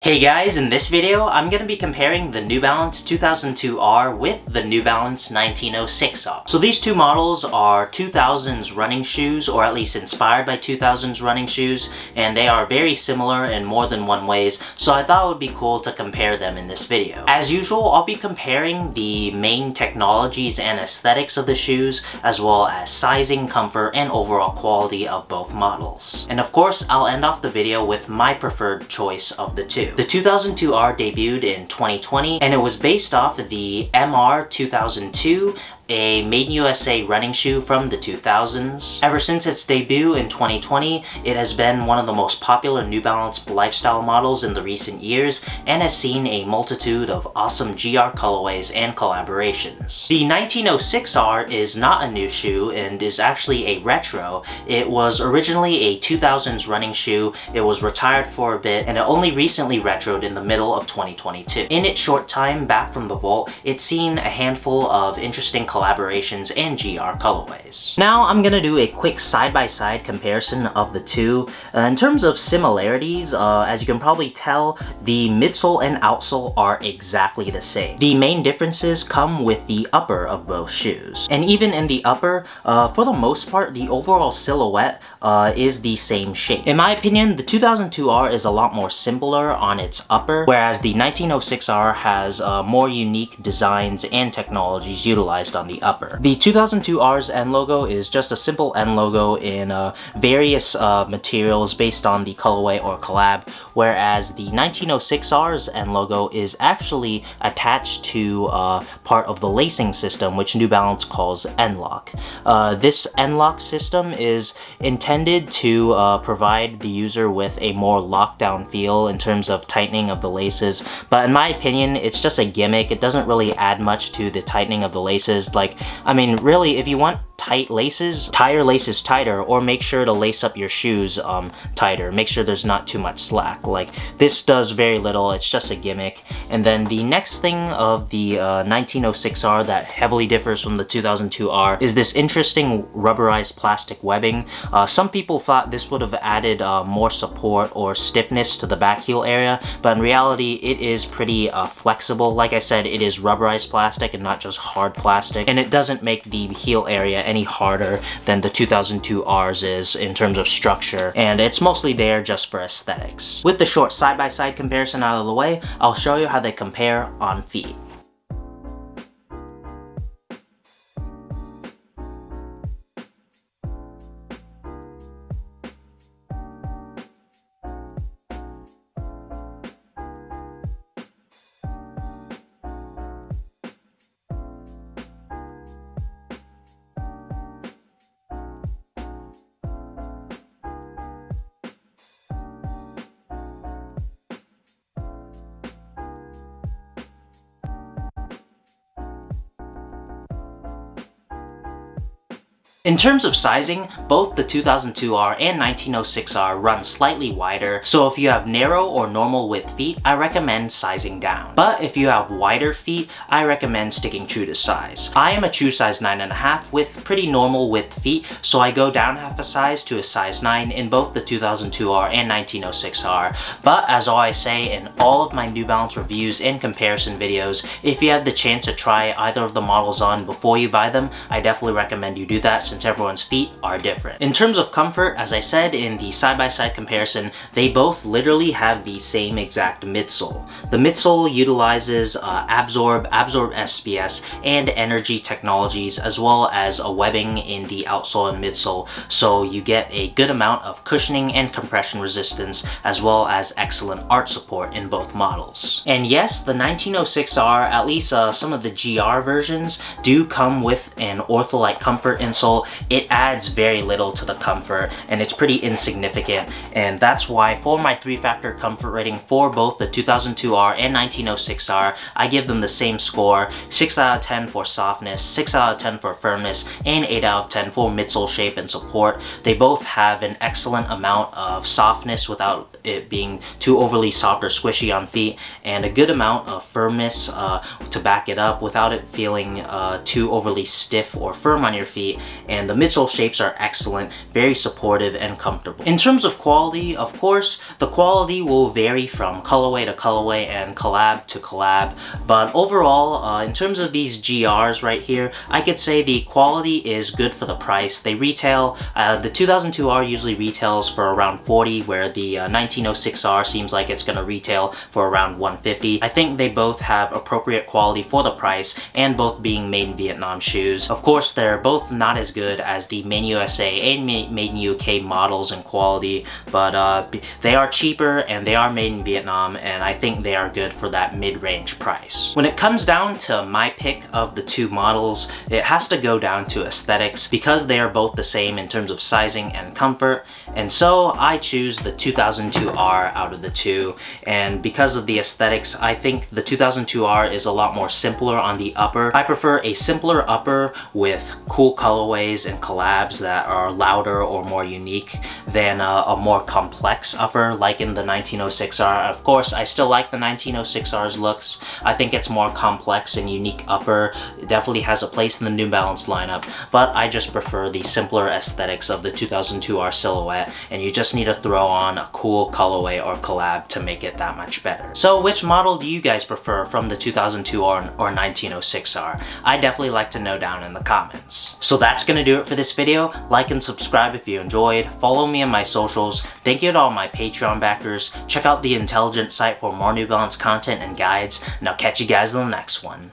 Hey guys, in this video, I'm going to be comparing the New Balance 2002R with the New Balance 1906R. So these two models are 2000s running shoes, or at least inspired by 2000s running shoes, and they are very similar in more than one ways, so I thought it would be cool to compare them in this video. As usual, I'll be comparing the main technologies and aesthetics of the shoes, as well as sizing, comfort, and overall quality of both models. And of course, I'll end off the video with my preferred choice of the two. The 2002R debuted in 2020, and it was based off the MR 2002, a made in USA running shoe from the 2000s. Ever since its debut in 2020, it has been one of the most popular New Balance lifestyle models in the recent years and has seen a multitude of awesome GR colorways and collaborations. The 1906R is not a new shoe and is actually a retro. It was originally a 2000s running shoe, it was retired for a bit, and it only recently retroed in the middle of 2022. In its short time back from the vault, it's seen a handful of interesting collaborations and GR colorways. Now I'm gonna do a quick side-by-side comparison of the two. In terms of similarities, as you can probably tell, the midsole and outsole are exactly the same. The main differences come with the upper of both shoes. And even in the upper, for the most part, the overall silhouette is the same shape. In my opinion, the 2002R is a lot more simpler on its upper, whereas the 1906R has more unique designs and technologies utilized on the upper. The 2002R's end logo is just a simple end logo in various materials based on the colorway or collab, whereas the 1906R's end logo is actually attached to part of the lacing system, which New Balance calls N-Lock. This N-Lock system is intended to provide the user with a more lockdown feel in terms of tightening of the laces, but in my opinion, it's just a gimmick. It doesn't really add much to the tightening of the laces. Like, I mean, really, if you want tight laces, tie your laces tighter, or make sure to lace up your shoes tighter. Make sure there's not too much slack. Like, this does very little, it's just a gimmick. And then the next thing of the 1906R that heavily differs from the 2002R is this interesting rubberized plastic webbing. Some people thought this would have added more support or stiffness to the back heel area, but in reality it is pretty flexible. Like I said, it is rubberized plastic and not just hard plastic, and it doesn't make the heel area any harder than the 2002R's is in terms of structure, and it's mostly there just for aesthetics. With the short side-by-side comparison out of the way, I'll show you how they compare on feet. In terms of sizing, both the 2002R and 1906R run slightly wider, so if you have narrow or normal width feet, I recommend sizing down. But if you have wider feet, I recommend sticking true to size. I am a true size 9.5 with pretty normal width feet, so I go down half a size to a size 9 in both the 2002R and 1906R. But as I always say in all of my New Balance reviews and comparison videos, if you have the chance to try either of the models on before you buy them, I definitely recommend you do that, since everyone's feet are different. In terms of comfort, as I said in the side-by-side comparison, they both literally have the same exact midsole. The midsole utilizes Absorb SPS, and Energy technologies, as well as a webbing in the outsole and midsole, so you get a good amount of cushioning and compression resistance, as well as excellent arch support in both models. And yes, the 1906R, at least some of the GR versions, do come with an Ortholite comfort insole. It adds very little to the comfort, and it's pretty insignificant, and that's why for my 3-factor comfort rating for both the 2002R and 1906R, I give them the same score: 6 out of 10 for softness, 6 out of 10 for firmness, and 8 out of 10 for midsole shape and support. They both have an excellent amount of softness without it being too overly soft or squishy on feet, and a good amount of firmness to back it up without it feeling too overly stiff or firm on your feet. and the midsole shapes are excellent, very supportive and comfortable. In terms of quality, of course, the quality will vary from colorway to colorway and collab to collab, but overall, in terms of these GRs right here, I could say the quality is good for the price. They retail, the 2002R usually retails for around $40, where the 1906R seems like it's gonna retail for around $150. I think they both have appropriate quality for the price, and both being made in Vietnam shoes. Of course, they're both not as good as the Made in USA and Made in UK models in quality, but they are cheaper and they are made in Vietnam, and I think they are good for that mid-range price. When it comes down to my pick of the two models, it has to go down to aesthetics, because they are both the same in terms of sizing and comfort, and so I choose the 2002R out of the two. And because of the aesthetics, I think the 2002R is a lot more simpler on the upper. I prefer a simpler upper with cool colorways and collabs that are louder or more unique than a more complex upper like in the 1906R. Of course, I still like the 1906R's looks. I think it's more complex and unique upper. It definitely has a place in the New Balance lineup, but I just prefer the simpler aesthetics of the 2002R silhouette, and you just need to throw on a cool colorway or collab to make it that much better. So which model do you guys prefer from the 2002R or 1906R? I'd definitely like to know down in the comments. So that's gonna do it for this video. Like and subscribe if you enjoyed. Follow me on my socials. Thank you to all my Patreon backers. Check out the Intelligent site for more New Balance content and guides, and I'll catch you guys in the next one.